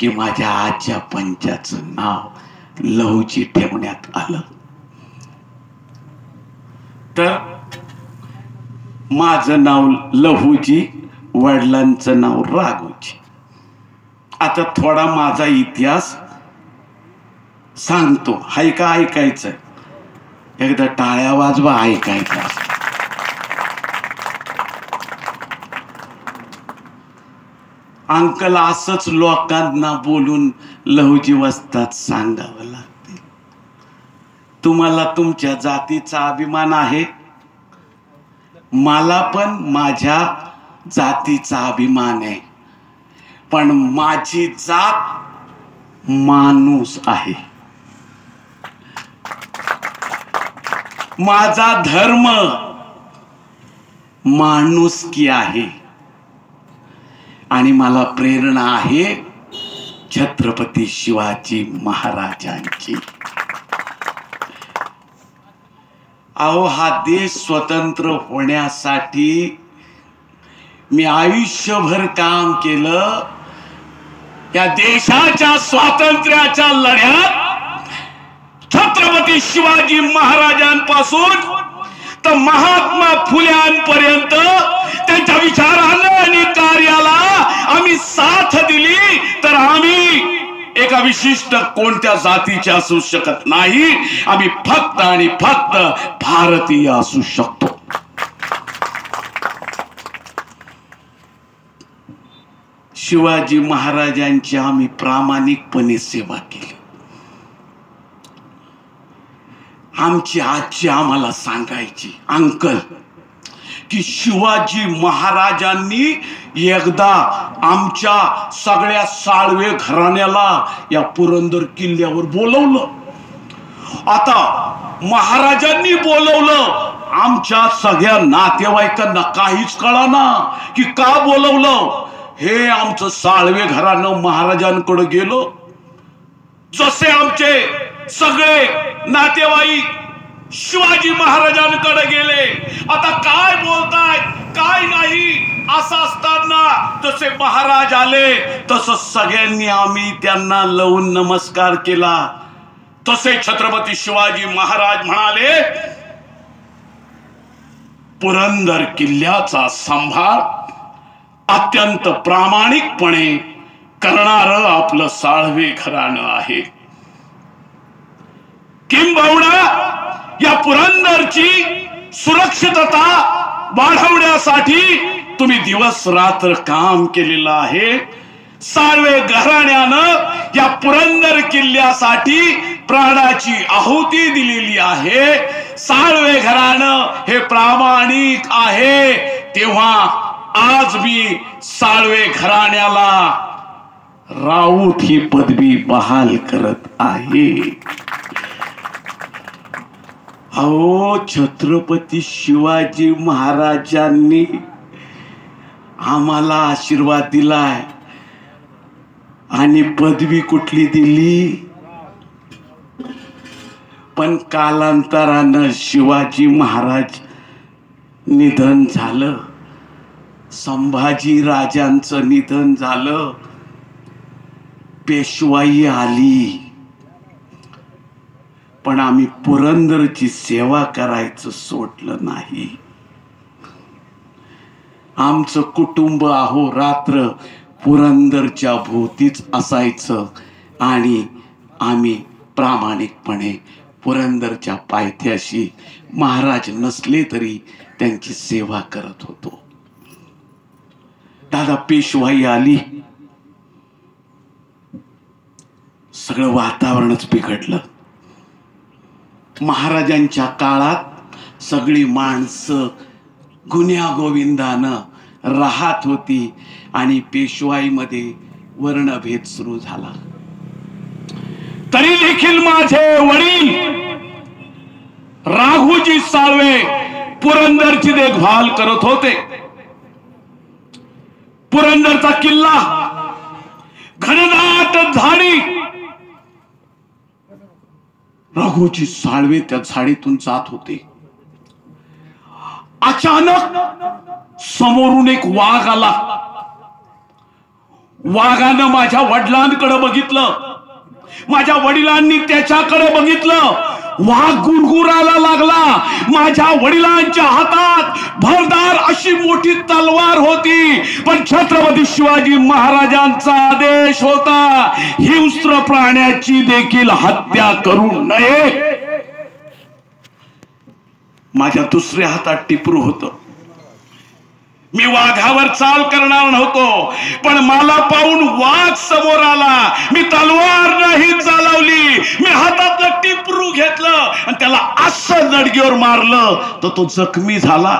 की माझ्या आजच्या पंचाचं नाव लहूची ठेवण्यात आलं. तर माझं नाव लहूजी, वडिलांचं नाव राघोजी. आता थोडा माझा इतिहास सांगतो. हाय का ऐकायचं? एकदा टाळ्या वाजवा ऐकायचं. अंकल असंच लोकांना बोलून लहूजी वस्तात सांगावं लागते. तुम्हाला तुमच्या जातीचा अभिमान आहे, मला पण माझ्या जातीचा अभिमान आहे, पण माझी जात माणूस आहे. माझा धर्म माणुसकी आहे आणि मला प्रेरणा आहे छत्रपती शिवाजी महाराजांची. अहो, हा देश स्वतंत्र होण्यासाठी मी आयुष्यभर काम केलं. या देशाच्या स्वातंत्र्याच्या लढ्यात छत्रपती शिवाजी महाराजांपासून तर महात्मा फुल्यांपर्यंत त्यांच्या विचारांना आणि कार्याला आम्ही साथ दिली, तर आम्ही एका विशिष्ट कोणत्या जातीचे असू शकत नाही. आम्ही फक्त आणि फक्त भारतीय असू शकतो. शिवाजी महाराजांची आम्ही प्रामाणिकपणे सेवा केली. आमची आजी आम्हाला सांगायची, अंकल, की शिवाजी महाराजांनी एकदा आमच्या सगळ्या साळवे घराण्याला या पुरंदर किल्ल्यावर बोलवलं. आता महाराजांनी बोलवलं, आमच्या सगळ्या नातेवाईकांना काहीच कळेना की का बोलवलं. हे आमचं साळवे घराणं महाराजांकडे गेलो. जसे आमचे सगळे नातेवाईक शिवाजी महाराजांकडे गेले. आता काय बोलताय काय नाही असं असताना जसे महाराज आले तसं सगळ्यांनी आम्ही त्यांना लावून नमस्कार केला. तसे छत्रपती शिवाजी महाराज म्हणाले, पुरंदर किल्ल्याचा सांभाळ अत्यंत प्रामाणिकपणे करणारं आपलं साळवे घराणं आहे. किंबहुना या पुरंदरची सुरक्षितता वाढवण्यासाठी तुम्ही दिवस रात्र काम केलेलं आहे. साळवे घराण्यानं या पुरंदर किल्ल्यासाठी प्राणाची आहुती दिलेली आहे. साळवे घराणं हे प्रामाणिक आहे. तेव्हा आज मी साळवे घराण्याला राऊत ही पदवी बहाल करत आहे. अहो, छत्रपती शिवाजी महाराजांनी आम्हाला आशीर्वाद दिलाय आणि पदवी कुठली दिली. पण कालांतरानं शिवाजी महाराज निधन झालं, संभाजी राजांचं निधन झालं, पेशवाई आली, पण आम्ही पुरंदरची सेवा करायचं सोडलं नाही. आमचं कुटुंब अहोरात्र पुरंदरच्या भोवतीच असायचं आणि आम्ही प्रामाणिकपणे पुरंदरच्या पायथ्याशी महाराज नसले तरी त्यांची सेवा करत होतो. दादा, पेशवाई आली, सगळं वातावरणच बिघडलं. महाराजांच्या काळात सगळी माणसं गुण्यागोविंदानं राहत होती आणि पेशवाईमध्ये वर्णभेद सुरू झाला. तरी देखील माझे वडील राघोजी साळवे पुरंदरची देखभाल करत होते. पुरंदरचा किल्ला घनदाट झाडी, राघोजी साळवे त्या झाडीतून जात होते. अचानक समोरून एक वाघ आला. वाघानं माझ्या वडिलांकडे बघितलं, माझ्या वडिलांनी त्याच्याकडे बघितलं. वाघ गुरगुरायला लागला. माझ्या वडिलांच्या हातात भरदार अशी मोठी तलवार होती, पण छत्रपती शिवाजी महाराजांचा आदेश होता, हिंस्र प्राण्याची देखील हत्या करू नये. माझ्या दुसऱ्या हातात टिपरू होतं. मी वाघावर चाल करणार नव्हतो, पण मला पाहून वाघ समोर आला. मी तलवार नाही चालवली, मी हातातलं टिपरू घेतलं आणि त्याला असं नडगीवर मारलं तर तो जखमी झाला.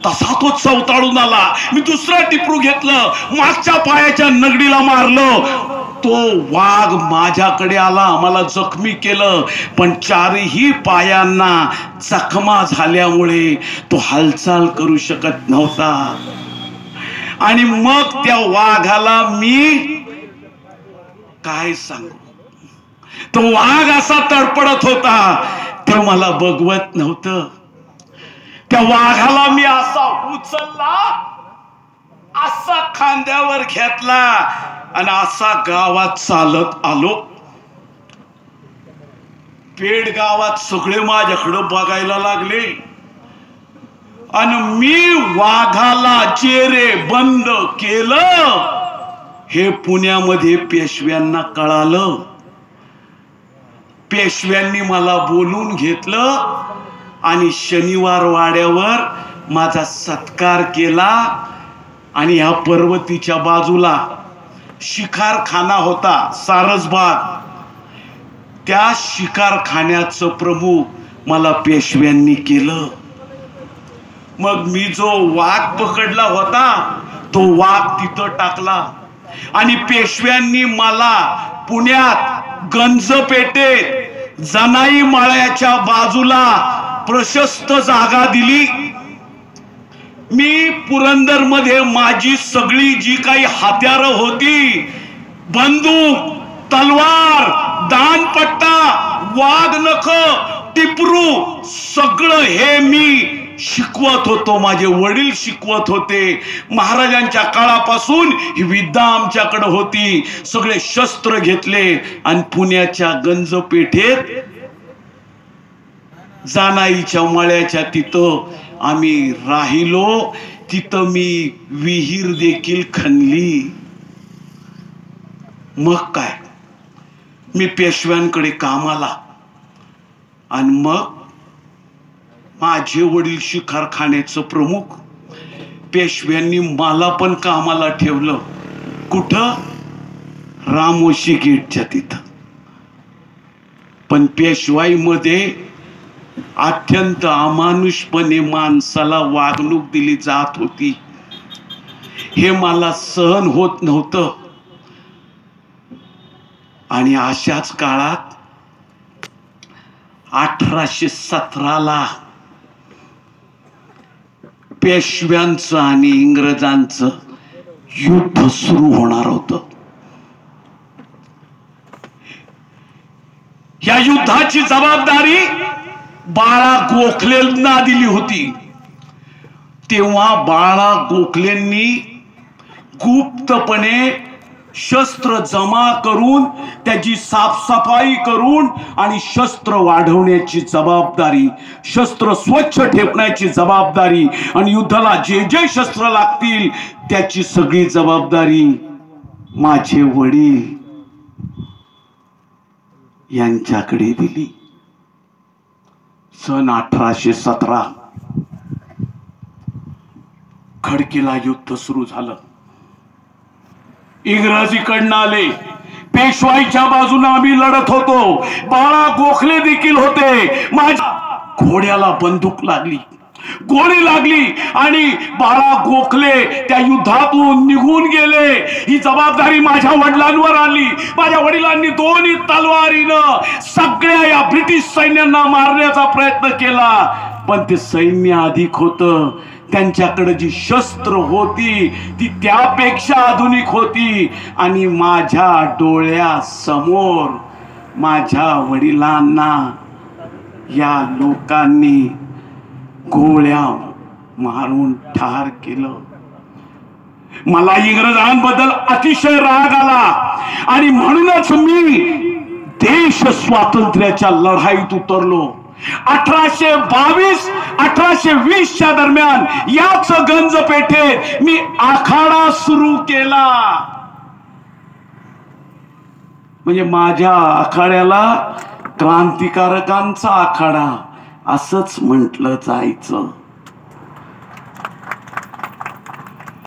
तसा तो चवताळून आला. मी दुसरा टिपरू घेतलं, मागच्या पायाच्या नगडीला मारलं. तो वाघ माझ्याकडे आला, मला जखमी केलं, पण चारही पायांना जखमा झाल्यामुळे तो हालचाल करू शकत नव्हता. आणि मग त्या वाघाला मी काय सांगू, तो वाघ असा तडपडत होता, ते मला बघवत नव्हतं. त्या वाघाला मी असा उचलला, असा खांद्यावर घेतला आणि असा गावात चालत आलो. पेड गावात सगळे माझ्याकडे बघायला लागले आणि मी वाघाला चेहरे बंद केलं. हे पुण्यामध्ये पेशव्यांना कळालं. पेशव्यांनी मला बोलून घेतलं आणि शनिवार वाड्यावर माझा सत्कार केला. आणि ह्या पर्वतीच्या बाजूला शिकारखाना होता, सारसबाग. त्या शिकारखान्याचं प्रमुख मला पेशव्यांनी केलं. मग मी जो वाघ पकडला होता तो वाघ तिथं टाकला आणि पेशव्यांनी मला पुण्यात गंजपेठेत जनाई माळ्याच्या बाजूला प्रशस्त जागा दिली. मी पुरंदर मध्ये माझी सगळी जी काही हत्यारं होती, बंदूक, तलवार, दानपट्टा, वाघनख, टिपरू, सगळं हे मी शिकवत होतो. माझे वडील शिकवत होते. महाराजांच्या काळापासून ही विद्या आमच्याकडे होती. सगळे शस्त्र घेतले आणि पुण्याच्या गंजपेठेत जानाईच्या मळ्याच्या तिथं आम्ही राहिलो. तिथं मी विहीर देखील खणली. मग काय, मी पेशव्यांकडे कामाला. आणि मग माझे वडील शिकारखान्याचं प्रमुख, पेशव्यांनी मला पण कामाला ठेवलं. कुठं? रामोशी गेटच्या तिथं. पण पेशवाईमध्ये अत्यंत अमानुषपणे माणसाला वागणूक दिली जात होती. हे मला सहन होत नव्हतं. आणि अशाच काळात 1817ला पेशव्यांचं आणि इंग्रजांचं युद्ध सुरू होणार होतं. या युद्धाची जबाबदारी बाळा गोखलेंना दिली होती. तेव्हा बाळा गोखलेंनी गुप्तपणे शस्त्र जमा करून त्याची साफसफाई करून आणि शस्त्र वाढवण्याची जबाबदारी, शस्त्र स्वच्छ ठेवण्याची जबाबदारी आणि युद्धाला जे जे शस्त्र लागतील त्याची सगळी जबाबदारी माझे वडील यांच्याकडे दिली. सन 1817 खडकीला युद्ध सुरू झालं. इंग्रजीकडनं आले. पेशवाईच्या बाजूने आम्ही लढत होतो. बाळा गोखले देखील होते. माझ्या घोड्याला बंदूक लागली, गोळी लागली आणि बाळा गोखले त्या युद्धातून निघून गेले. ही जबाबदारी माझ्या वडिलांवर आली. माझ्या वडिलांनी दोन्ही तलवारीनं सगळ्या या ब्रिटिश सैन्यांना मारण्याचा प्रयत्न केला, पण ते सैन्य अधिक होतं. त्यांच्याकडे जी शस्त्र होती ती त्यापेक्षा आधुनिक होती. आणि माझ्या डोळ्यासमोर माझ्या वडिलांना या लोकांनी गोळ्या मारून ठार केलं. मला इंग्रजांबद्दल अतिशय राग आला आणि म्हणूनच मी देश स्वातंत्र्याच्या लढाईत उतरलो. 1822-1820 दरम्यान याच गंजपेठेत मी आखाडा सुरू केला. म्हणजे माझ्या आखाड्याला क्रांतिकारकांचा आखाडा असंच म्हटलं जायचं.